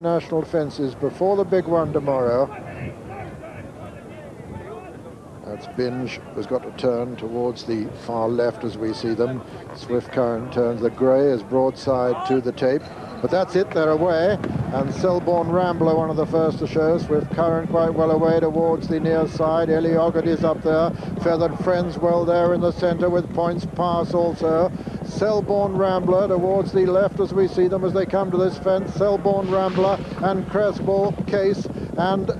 National fences before the big one tomorrow. That's Binge has got to turn towards the far left as we see them. Swift Current turns. The grey is broadside to the tape. But that's it, they're away. And Selborne Rambler, one of the first to show. Swift Current quite well away towards the near side. Eliogaty's up there. Feathered Friends well there in the centre with Points Pass also. Selborne Rambler towards the left as we see them as they come to this fence. Selborne Rambler and Creswell, Case, and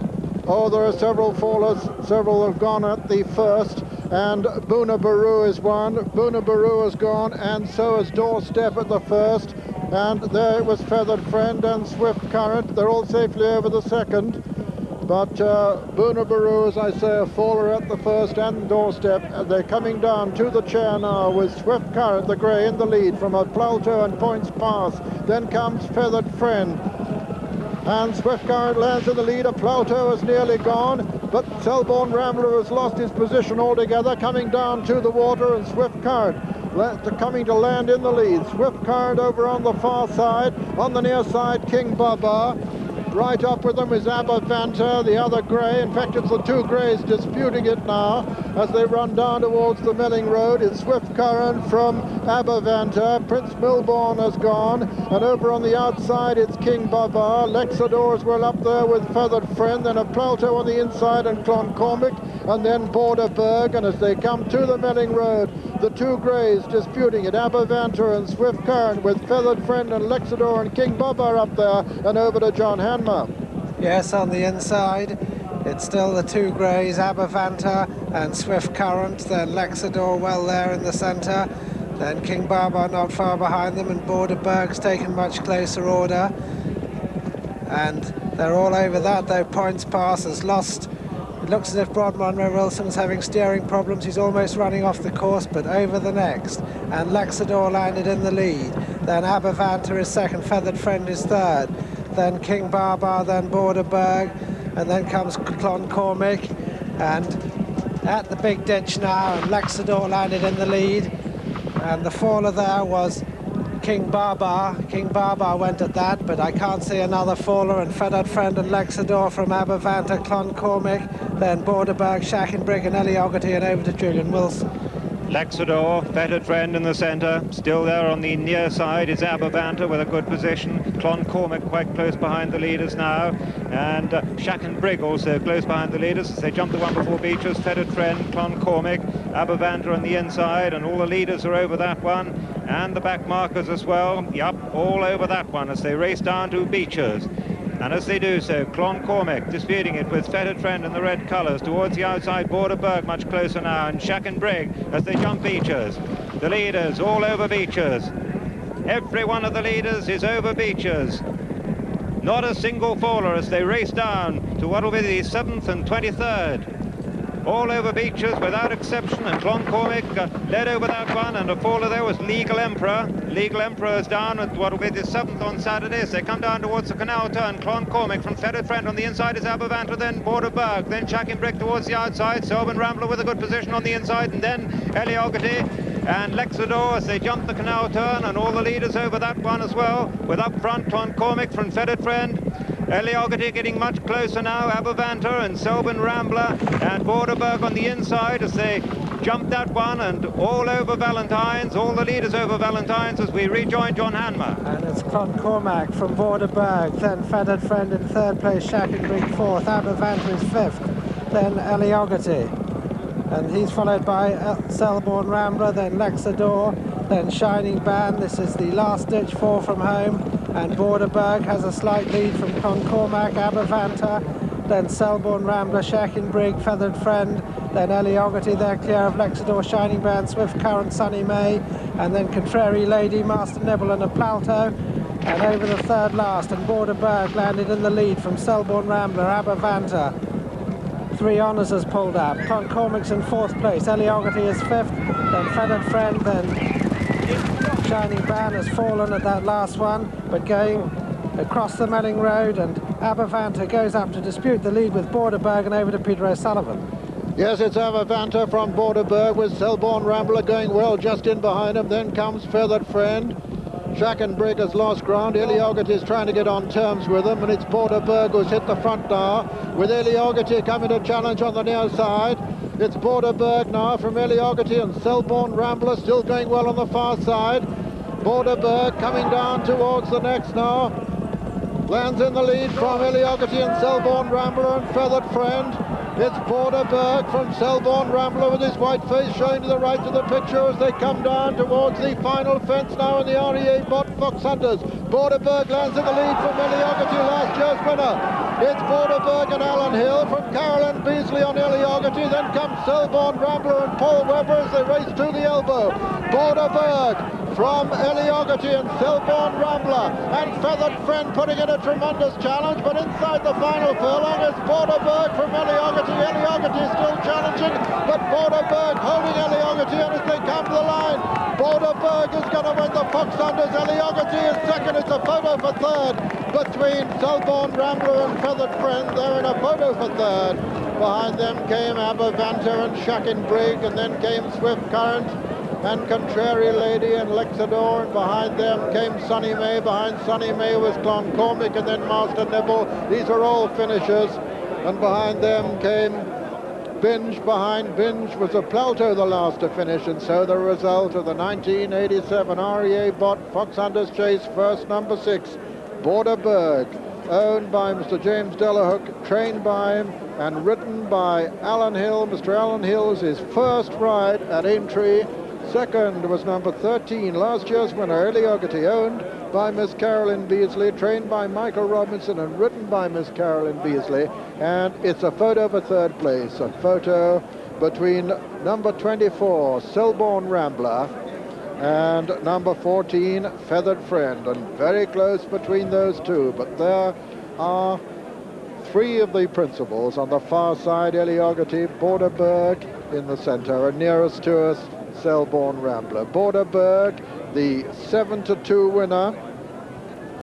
oh, there are several fallers. Several have gone at the first, and Boonabaroo is one. Boonabaroo has gone, and so has Doorstep at the first. And there it was Feathered Friend and Swift Current. They're all safely over the second. But Boonabaroo, as I say, a faller at the first and Doorstep. They're coming down to the chair now with Swift Current, the grey, in the lead from a Plauto and Points Pass. Then comes Feathered Friend. And Swift Current lands in the lead. A Plauto is nearly gone, but Selborne Rambler has lost his position altogether, coming down to the water, and Swift Current coming to land in the lead. Swift Current over on the far side. On the near side, King Baba. Right up with them is Abavanta, the other grey. In fact, it's the two greys disputing it now as they run down towards the Melling Road. It's Swift Current from Abavanta. Prince Milbourne has gone. And over on the outside, it's King Baba. Lexador as well up there with Feathered Friend. Then a Plauto on the inside and Cloncormac. And then Border Burg. And as they come to the Melling Road, the two greys disputing it. Abavanta and Swift Current with Feathered Friend and Lexador and King Baba up there. And over to John Hanmer. Yes, on the inside, it's still the two greys, Abavanta and Swift Current, then Lexador well there in the centre, then King Baba not far behind them, and Border Burg's taken much closer order. And they're all over that, though. Points Pass has lost. It looks as if Brod Monroe Wilson's having steering problems. He's almost running off the course, but over the next. And Lexador landed in the lead. Then Abavanta is second, Feathered Friend is third. Then King Baba, then Border Burg, and then comes Cloncormac. And at the big ditch now, and Lexador landed in the lead. And the faller there was King Baba. King Baba went at that, but I can't see another faller. And Feathered Friend and Lexador from Abavanta, Cloncormac, then Border Burg, Shackenbrigg and Eliogaty, and over to Julian Wilson. Lexador, Feathered Friend in the centre. Still there on the near side is Abavanta with a good position. Cloncormac quite close behind the leaders now. And Shackenbrigg also close behind the leaders as they jump the one before Beechers. Feathered Friend, Cloncormac, Abavanta on the inside, and all the leaders are over that one. And the back markers as well. Yup, all over that one as they race down to Beechers. And as they do so, Cloncormac disputing it with Feathered Friend in the red colours towards the outside. Border Burg much closer now, and Shackenbrigg as they jump Beechers. The leaders all over Beechers. Every one of the leaders is over Beechers. Not a single faller as they race down to what will be the 7th and 23rd. All over Beechers without exception, and Cloncormac led over that one, and a faller there was Legal Emperor. Legal Emperor is down at what will be the 7th on Saturday. So they come down towards the canal turn. Cloncormac from Feathered Friend on the inside is Abavanta, then Border Burg, then Shackenbrigg towards the outside. Selborne Rambler with a good position on the inside, and then Eliogaty and Lexador as they jump the canal turn, and all the leaders over that one as well, with up front Cloncormac from Feathered Friend. Eliogaty getting much closer now, Abavanta and Selborne Rambler and Border Burg on the inside as they jump that one, and all over Valentine's, all the leaders over Valentine's as we rejoin John Hanmer. And it's Cloncormac from Border Burg, then Feathered Friend in third place, Shackenbrigg fourth, Abavanta is fifth, then Eliogaty. And he's followed by Selborne Rambler, then Lexador, then Shining Band. This is the last ditch, 4 from home. And Border Burg has a slight lead from Cloncormac, Abavanta, then Selborne Rambler, Shackenbrigg, Feathered Friend, then Eliogaty there clear of Lexador, Shining Band, Swift Current, Sunny May, and then Contrary Lady, Master Nibble and a Plauto. And over the third last, and Border Burg landed in the lead from Selborne Rambler, Abavanta. 3 honours has pulled up. Cloncormac's in fourth place, Eliogaty is fifth, then Feathered Friend, then Shining Band has fallen at that last one, but going across the Melling Road, and Abavanta goes up to dispute the lead with Border Burg, and over to Peter O'Sullivan. Yes, it's Abavanta from Border Burg with Selborne Rambler going well just in behind him. Then comes Feathered Friend. Schackenbrigg has lost ground. Eliogity is trying to get on terms with him, and it's Burg who's hit the front now, with Eliogity coming to challenge on the near side. It's Burg now from Eliogity, and Selborne Rambler still going well on the far side. Burg coming down towards the next now. Lands in the lead from Eliogity and Selborne Rambler and Feathered Friend. It's Burg from Selborne Rambler with his white face showing to the right of the picture as they come down towards the final fence now in the R.E.A. Bott Foxhunters. Burg lands in the lead from Eliogity, last year's winner. It's Burg and Alan Hill from Carolyn Beasley on Eliogity. Then comes Selborne Rambler and Paul Webber as they race to the elbow. Burg from Eliogity and Selborne Rambler, and Feathered Friend putting in a tremendous challenge, but inside the final furlong is Burg from Eliogity. Eliogity still challenging, but Burg holding Eliogity, and as they come to the line, Burg is going to win the Foxhunters. Eliogity is second. It's a photo for third between Selborne Rambler and Feathered Friend. They're in a photo for third. Behind them came Abervanter and Schackenbrigg, and then came Swift Current and Contrary Lady and Lexador, and behind them came Sunny May. Behind Sunny May was Cloncormick, and then Master Nibble. These are all finishers, and behind them came Binge. Behind Binge was a Plauto, the last to finish, and so the result of the 1987 R.E.A. Bott Foxhunters Chase, first number 6, Burg, owned by Mr. James Delahooke, trained by him and ridden by Alan Hill. Mr. Alan Hill's his first ride at Aintree. Second was number 13, last year's winner, Eliogity, owned by Miss Carolyn Beasley, trained by Michael Robinson and ridden by Miss Carolyn Beasley. And it's a photo for third place, a photo between number 24, Selborne Rambler, and number 14, Feathered Friend, and very close between those two. But there are three of the principals on the far side: Eliogity, Burg in the center, and nearest to us, Selborne Rambler. Burg, the 7-2 winner